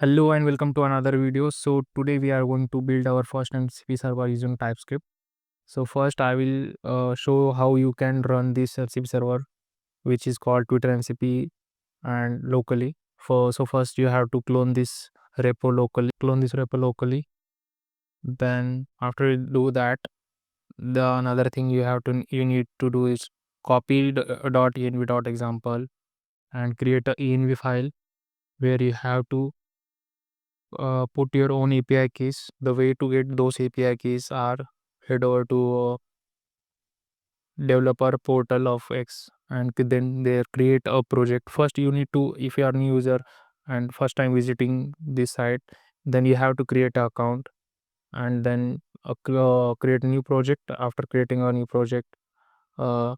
Hello and welcome to another video. So today we are going to build our first MCP server using TypeScript. So first I will show how you can run this MCP server, which is called Twitter MCP and locally. First you have to clone this repo locally. Then after you do that, the another thing you need to do is copy .env.example and create a env file where you have to put your own API keys. The way to get those API keys are head over to developer portal of X and then there create a project. First, you need to, if you are new user and first time visiting this site, then you have to create an account and then create a new project. After creating a new project, uh,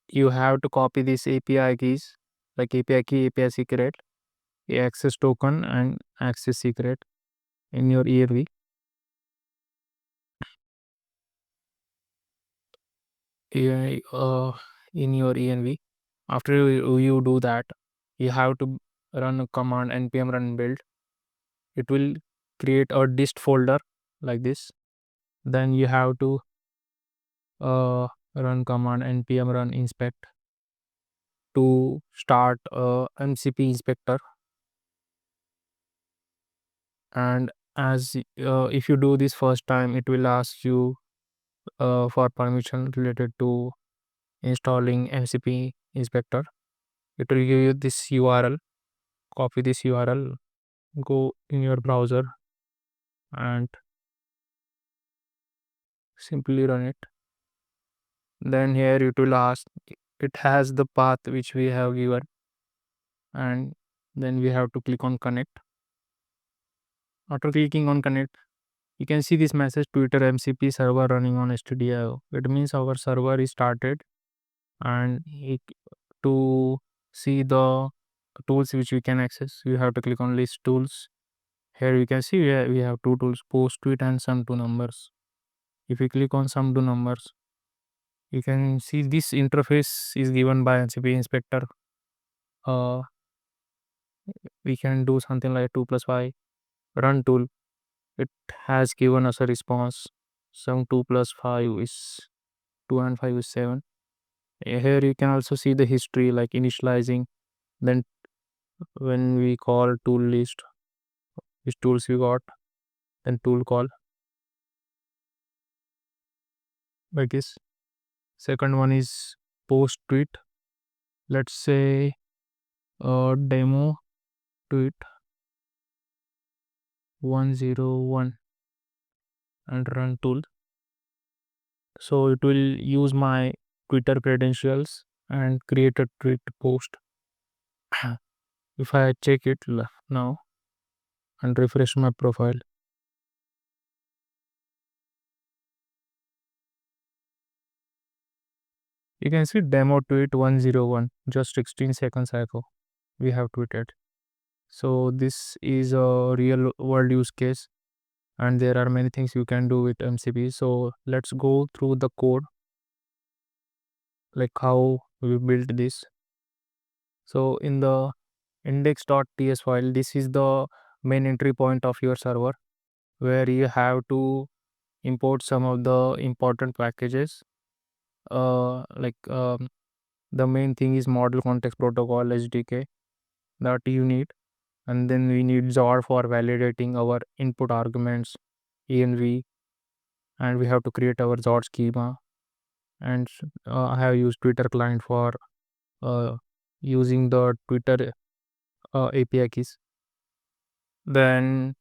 you have to copy these API keys like API key, API secret, access token, and access secret in your ERV. AI, in your env. After you do that, you have to run a command npm run build. It will create a dist folder like this. Then you have to run command npm run inspect to start MCP Inspector. And as if you do this first time, it will ask you for permission related to installing MCP Inspector. It will give you this URL. Copy this URL, go in your browser and simply run it. Then here it will ask, it has the path which we have given, and then we have to click on connect. After clicking on connect, you can see this message, Twitter MCP server running on stdio. It means our server is started. And to see the tools which we can access, you have to click on list tools. Here you can see we have two tools, post tweet and sum to numbers. If you click on sum to numbers, you can see this interface is given by MCP Inspector. Uh, we can do something like 2 plus 5 run tool. It has given us a response. Sum 2 plus 5 is 2 and 5 is 7. Here you can also see the history like initializing. Then when we call tool list, which tools we got, then tool call like this. Second one is post tweet. Let's say demo tweet 101 and run tool. So it will use my Twitter credentials and create a tweet post. If I check it now and refresh my profile, you can see demo tweet 101 just 16 seconds ago we have tweeted. So this is a real world use case and there are many things you can do with MCP. So let's go through the code, like how we built this. So in the index.ts file, this is the main entry point of your server where you have to import some of the important packages. The main thing is model context protocol SDK that you need, and then we need Zor for validating our input arguments env, and we have to create our Zor schema. And I have used Twitter client for uh, using the Twitter API keys. Then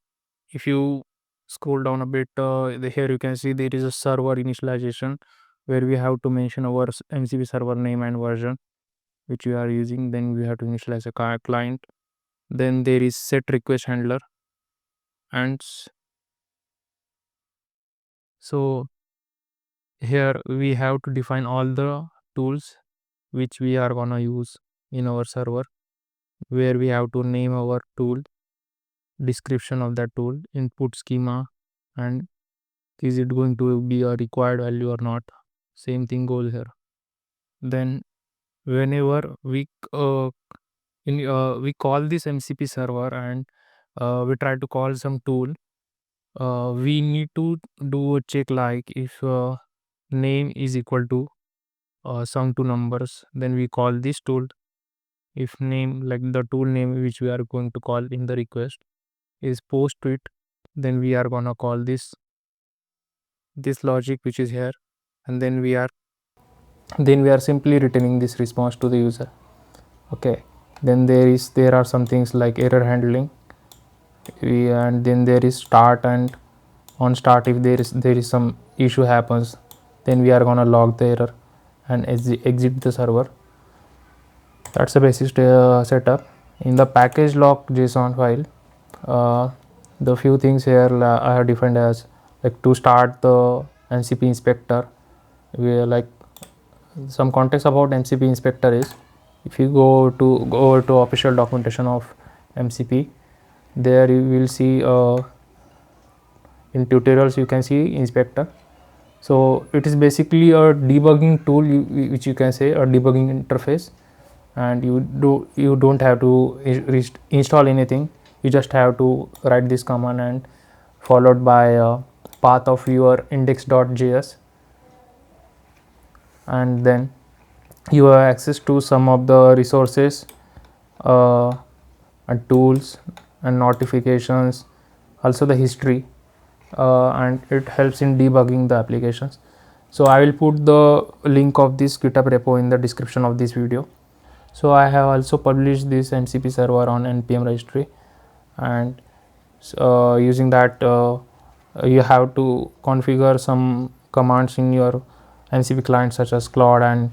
if you scroll down a bit, here you can see there is a server initialization where we have to mention our MCP server name and version which we are using. Then we have to initialize a client. Then there is set request handler, and so here we have to define all the tools which we are gonna use in our server, where we have to name our tool, description of that tool, input schema, and is it going to be a required value or not. Same thing goes here. Then whenever we we call this MCP server and we try to call some tool. We need to do a check like if name is equal to sum to numbers, then we call this tool. If name, like the tool name which we are going to call in the request, is post to it, then we are gonna call this logic which is here, and then we are simply returning this response to the user. Okay, then there are some things like error handling, and then there is start, and on start if there is some issue happens, then we are gonna log the error and exit the server. That's the basic setup. In the package log JSON file, the few things here I have defined as, like, to start the MCP inspector. We are like, some context about MCP inspector is, if you go over to official documentation of MCP, there you will see in tutorials you can see inspector. So it is basically a debugging tool, which you can say a debugging interface, and you don't have to install anything. You just have to write this command and followed by a path of your index.js, and then you have access to some of the resources uh, and tools and notifications, also the history, and it helps in debugging the applications. So I will put the link of this GitHub repo in the description of this video. So I have also published this MCP server on npm registry, and using that you have to configure some commands in your MCP client such as Claude and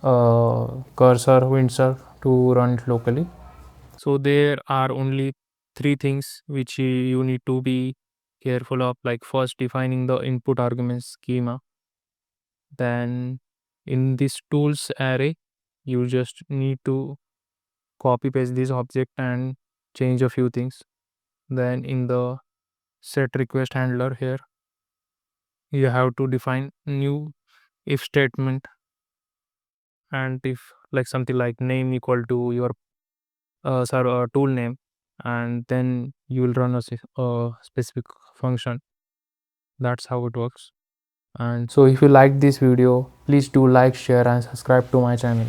cursor, windsurf, to run it locally. So there are only three things which you need to be careful of, like first defining the input argument schema. Then in this tools array, you just need to copy paste this object and change a few things. Then in the set request handler here, you have to define new if statement, and if like something like name equal to your tool name, and then you will run a specific function. That's how it works. And so if you like this video, please do like, share and subscribe to my channel.